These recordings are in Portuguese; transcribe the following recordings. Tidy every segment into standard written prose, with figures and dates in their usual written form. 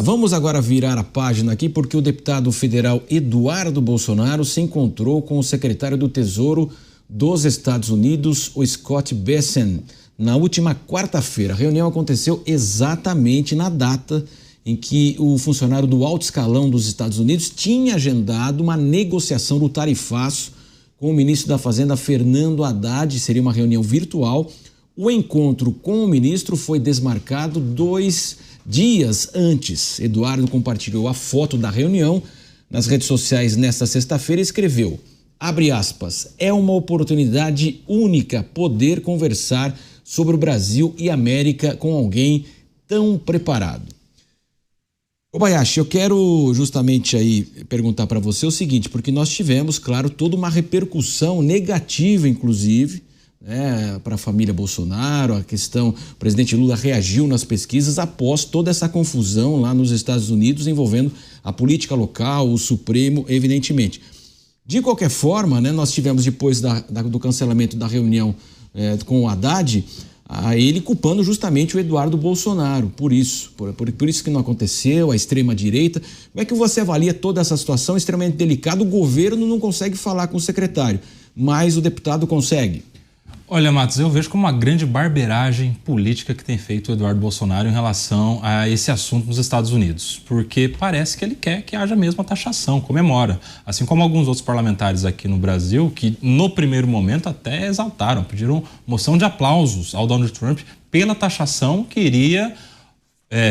Vamos agora virar a página aqui porque o deputado federal Eduardo Bolsonaro se encontrou com o secretário do Tesouro dos Estados Unidos, o Scott Bessent, na última quarta-feira. A reunião aconteceu exatamente na data em que o funcionário do alto escalão dos Estados Unidos tinha agendado uma negociação do tarifaço com o ministro da Fazenda, Fernando Haddad. Seria uma reunião virtual. O encontro com o ministro foi desmarcado 2 dias antes. Eduardo compartilhou a foto da reunião nas redes sociais nesta sexta-feira e escreveu, abre aspas, é uma oportunidade única poder conversar sobre o Brasil e América com alguém tão preparado. Kobayashi, eu quero justamente aí perguntar para você o seguinte, porque nós tivemos, claro, toda uma repercussão negativa, inclusive, para a família Bolsonaro, a questão, o presidente Lula reagiu nas pesquisas após toda essa confusão lá nos Estados Unidos envolvendo a política local, o Supremo, evidentemente. De qualquer forma, nós tivemos depois do cancelamento da reunião com o Haddad, ele culpando justamente o Eduardo Bolsonaro por isso que não aconteceu, a extrema-direita. Como é que você avalia toda essa situação extremamente delicada? O governo não consegue falar com o secretário, mas o deputado consegue. Olha, Matos, eu vejo como uma grande barbeiragem política que tem feito o Eduardo Bolsonaro em relação a esse assunto nos Estados Unidos, porque parece que ele quer que haja mesmo a taxação, comemora, assim como alguns outros parlamentares aqui no Brasil que no primeiro momento até exaltaram, pediram moção de aplausos ao Donald Trump pela taxação que iria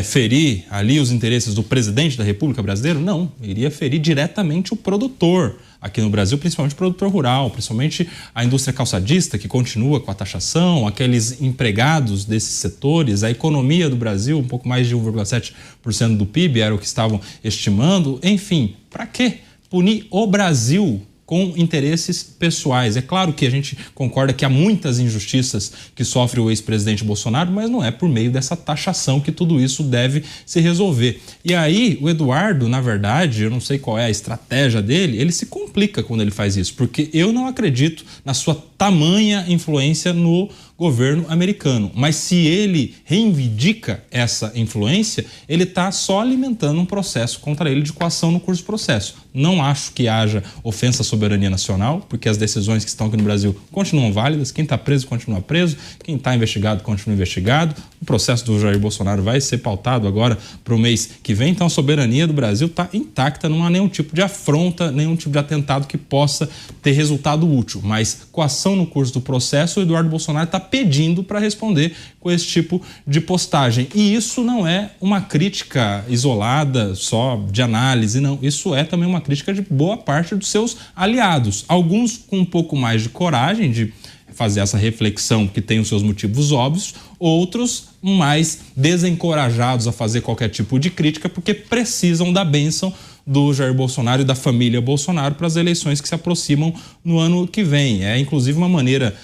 ferir ali os interesses do presidente da República Brasileira. Não, iria ferir diretamente o produtor aqui no Brasil, principalmente o produtor rural, principalmente a indústria calçadista, que continua com a taxação, aqueles empregados desses setores, a economia do Brasil, um pouco mais de 1,7% do PIB, era o que estavam estimando. Enfim, para quê? Punir o Brasil com interesses pessoais. É claro que a gente concorda que há muitas injustiças que sofre o ex-presidente Bolsonaro, mas não é por meio dessa taxação que tudo isso deve se resolver. E aí, o Eduardo, na verdade, eu não sei qual é a estratégia dele, ele se complica quando ele faz isso, porque eu não acredito na sua tamanha influência no governo americano. Mas se ele reivindica essa influência, ele está só alimentando um processo contra ele de coação no curso do processo. Não acho que haja ofensa à soberania nacional, porque as decisões que estão aqui no Brasil continuam válidas, quem está preso continua preso, quem está investigado continua investigado. O processo do Jair Bolsonaro vai ser pautado agora para o mês que vem, então a soberania do Brasil está intacta, não há nenhum tipo de afronta, nenhum tipo de atentado que possa ter resultado útil. Mas coação no curso do processo, o Eduardo Bolsonaro está pedindo para responder com esse tipo de postagem. E isso não é uma crítica isolada, só de análise, não. Isso é também uma crítica de boa parte dos seus aliados. Alguns com um pouco mais de coragem de fazer essa reflexão, que tem os seus motivos óbvios, outros mais desencorajados a fazer qualquer tipo de crítica porque precisam da bênção do Jair Bolsonaro e da família Bolsonaro para as eleições que se aproximam no ano que vem. É inclusive uma maneira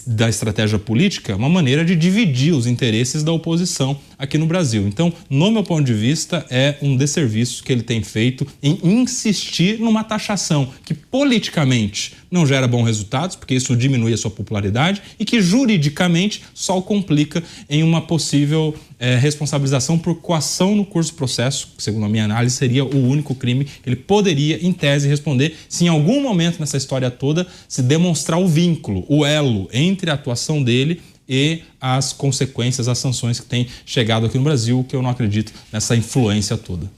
da estratégia política, uma maneira de dividir os interesses da oposição aqui no Brasil. Então, no meu ponto de vista, é um desserviço que ele tem feito em insistir numa taxação que politicamente não gera bons resultados, porque isso diminui a sua popularidade e que juridicamente só o complica em uma possível responsabilização por coação no curso do processo, que, segundo a minha análise, seria o único crime que ele poderia, em tese, responder se em algum momento nessa história toda se demonstrar o vínculo, o elo entre a atuação dele e as consequências, as sanções que têm chegado aqui no Brasil, que eu não acredito nessa influência toda.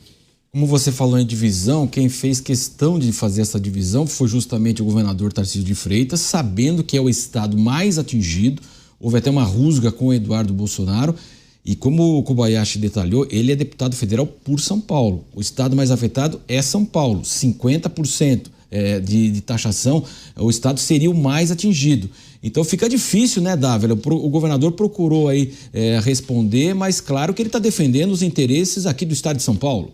Como você falou em divisão, quem fez questão de fazer essa divisão foi justamente o governador Tarcísio de Freitas, sabendo que é o estado mais atingido. Houve até uma rusga com o Eduardo Bolsonaro. E como o Kobayashi detalhou, ele é deputado federal por São Paulo. O estado mais afetado é São Paulo, 50% de taxação, o estado seria o mais atingido. Então fica difícil, né, Dávila? O governador procurou aí responder, mas claro que ele está defendendo os interesses aqui do estado de São Paulo.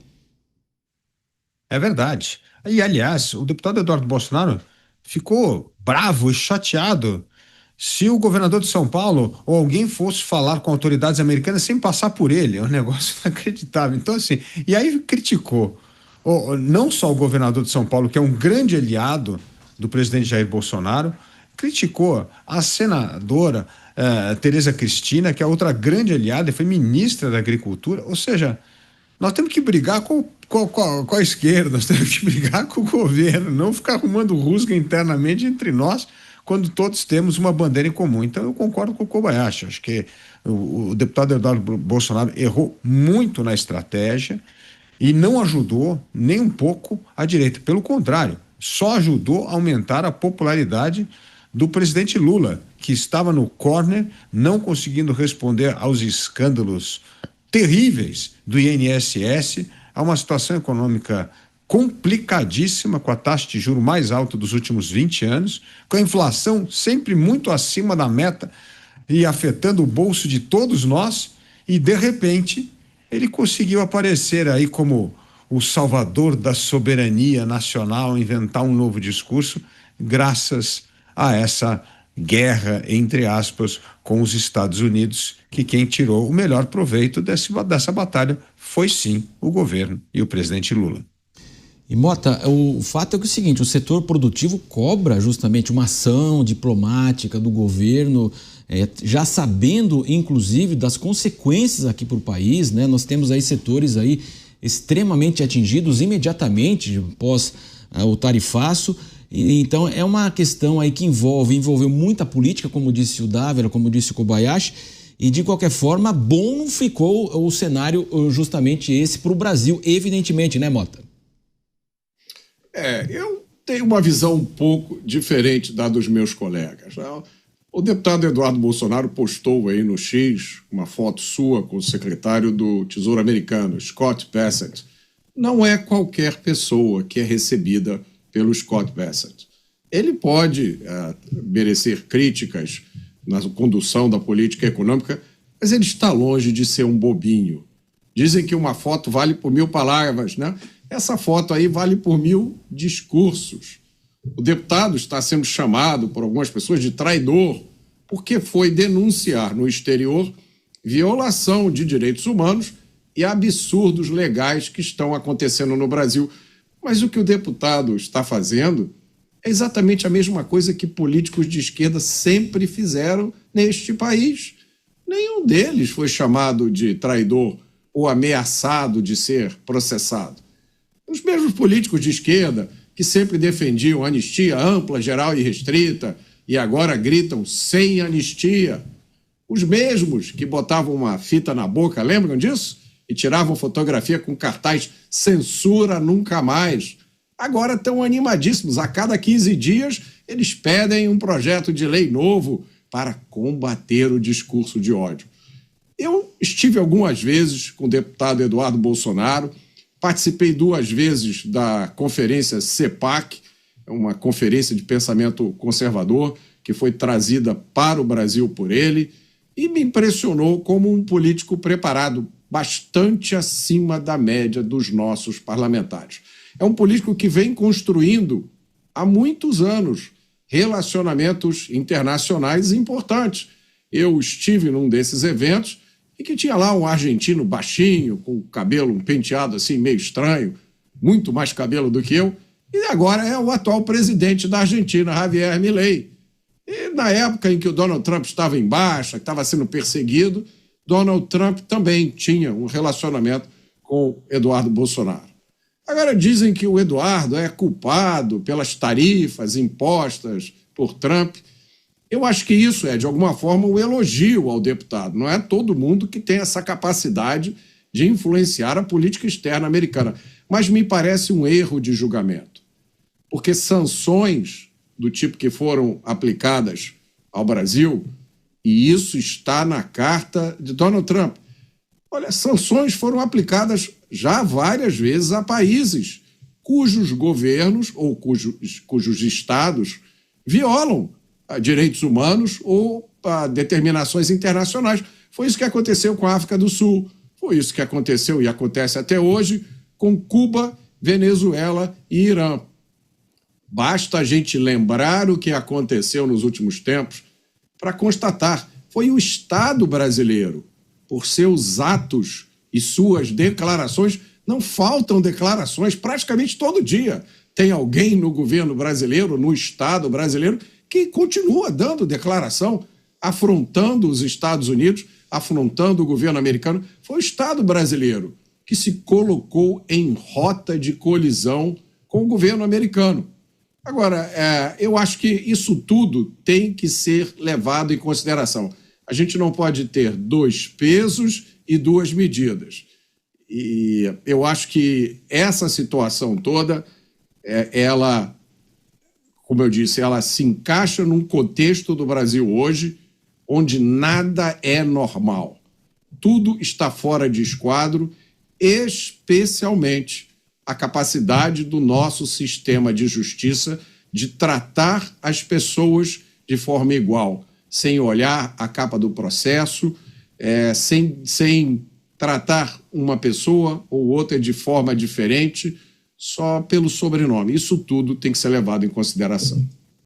É verdade. E, aliás, o deputado Eduardo Bolsonaro ficou bravo e chateado se o governador de São Paulo ou alguém fosse falar com autoridades americanas sem passar por ele. É um negócio inacreditável. Então, assim, e aí criticou não só o governador de São Paulo, que é um grande aliado do presidente Jair Bolsonaro, criticou a senadora Tereza Cristina, que é outra grande aliada e foi ministra da Agricultura. Ou seja, Nós temos que brigar com a esquerda, nós temos que brigar com o governo, não ficar arrumando rusga internamente entre nós, quando todos temos uma bandeira em comum. Então eu concordo com o Kobayashi, acho que o deputado Eduardo Bolsonaro errou muito na estratégia e não ajudou nem um pouco a direita, pelo contrário, só ajudou a aumentar a popularidade do presidente Lula, que estava no corner, não conseguindo responder aos escândalos terríveis do INSS, a uma situação econômica complicadíssima, com a taxa de juros mais alta dos últimos 20 anos, com a inflação sempre muito acima da meta e afetando o bolso de todos nós, e de repente ele conseguiu aparecer aí como o salvador da soberania nacional, inventar um novo discurso, graças a essa guerra, entre aspas, com os Estados Unidos, que quem tirou o melhor proveito dessa batalha foi sim o governo e o presidente Lula. E Mota, o fato é que é o seguinte, o setor produtivo cobra justamente uma ação diplomática do governo, já sabendo inclusive das consequências aqui para o país, né? Nós temos aí setores aí extremamente atingidos imediatamente após o tarifaço. Então é uma questão aí que envolveu muita política, como disse o Dávila, como disse o Kobayashi, e de qualquer forma bom não ficou o cenário justamente esse para o Brasil, evidentemente, né, Mota? Eu tenho uma visão um pouco diferente da dos meus colegas. O deputado Eduardo Bolsonaro postou aí no X uma foto sua com o secretário do Tesouro americano, Scott Bessent. Não é qualquer pessoa que é recebida pelo Scott Bessent. Ele pode merecer críticas na condução da política econômica, mas ele está longe de ser um bobinho. Dizem que uma foto vale por 1000 palavras, né? Essa foto aí vale por 1000 discursos. O deputado está sendo chamado por algumas pessoas de traidor porque foi denunciar no exterior violação de direitos humanos e absurdos legais que estão acontecendo no Brasil. Mas o que o deputado está fazendo é exatamente a mesma coisa que políticos de esquerda sempre fizeram neste país. Nenhum deles foi chamado de traidor ou ameaçado de ser processado. Os mesmos políticos de esquerda que sempre defendiam anistia ampla, geral e restrita e agora gritam sem anistia. Os mesmos que botavam uma fita na boca, lembram disso? E tiravam fotografia com cartaz censura nunca mais. Agora estão animadíssimos. A cada 15 dias eles pedem um projeto de lei novo para combater o discurso de ódio. Eu estive algumas vezes com o deputado Eduardo Bolsonaro, participei 2 vezes da conferência CEPAC, uma conferência de pensamento conservador que foi trazida para o Brasil por ele, e me impressionou como um político preparado, bastante acima da média dos nossos parlamentares. É um político que vem construindo há muitos anos relacionamentos internacionais importantes. Eu estive num desses eventos e que tinha lá um argentino baixinho, com cabelo, um penteado assim meio estranho, muito mais cabelo do que eu, e agora é o atual presidente da Argentina, Javier Milei. E na época em que o Donald Trump estava em baixa, estava sendo perseguido, Donald Trump também tinha um relacionamento com Eduardo Bolsonaro. Agora dizem que o Eduardo é culpado pelas tarifas impostas por Trump. Eu acho que isso é, de alguma forma, um elogio ao deputado. Não é todo mundo que tem essa capacidade de influenciar a política externa americana. Mas me parece um erro de julgamento. Porque sanções do tipo que foram aplicadas ao Brasil, e isso está na carta de Donald Trump. Olha, sanções foram aplicadas já várias vezes a países cujos governos ou cujos estados violam direitos humanos ou determinações internacionais. Foi isso que aconteceu com a África do Sul, foi isso que aconteceu e acontece até hoje com Cuba, Venezuela e Irã. Basta a gente lembrar o que aconteceu nos últimos tempos para constatar. Foi o Estado brasileiro, por seus atos e suas declarações, não faltam declarações praticamente todo dia. Tem alguém no governo brasileiro, no Estado brasileiro, que continua dando declaração, afrontando os Estados Unidos, afrontando o governo americano. Foi o Estado brasileiro que se colocou em rota de colisão com o governo americano. Agora, eu acho que isso tudo tem que ser levado em consideração. A gente não pode ter 2 pesos e 2 medidas. E eu acho que essa situação toda, ela, como eu disse, ela se encaixa num contexto do Brasil hoje onde nada é normal. Tudo está fora de esquadro, especialmente a capacidade do nosso sistema de justiça de tratar as pessoas de forma igual, sem olhar a capa do processo, sem tratar uma pessoa ou outra de forma diferente só pelo sobrenome. Isso tudo tem que ser levado em consideração.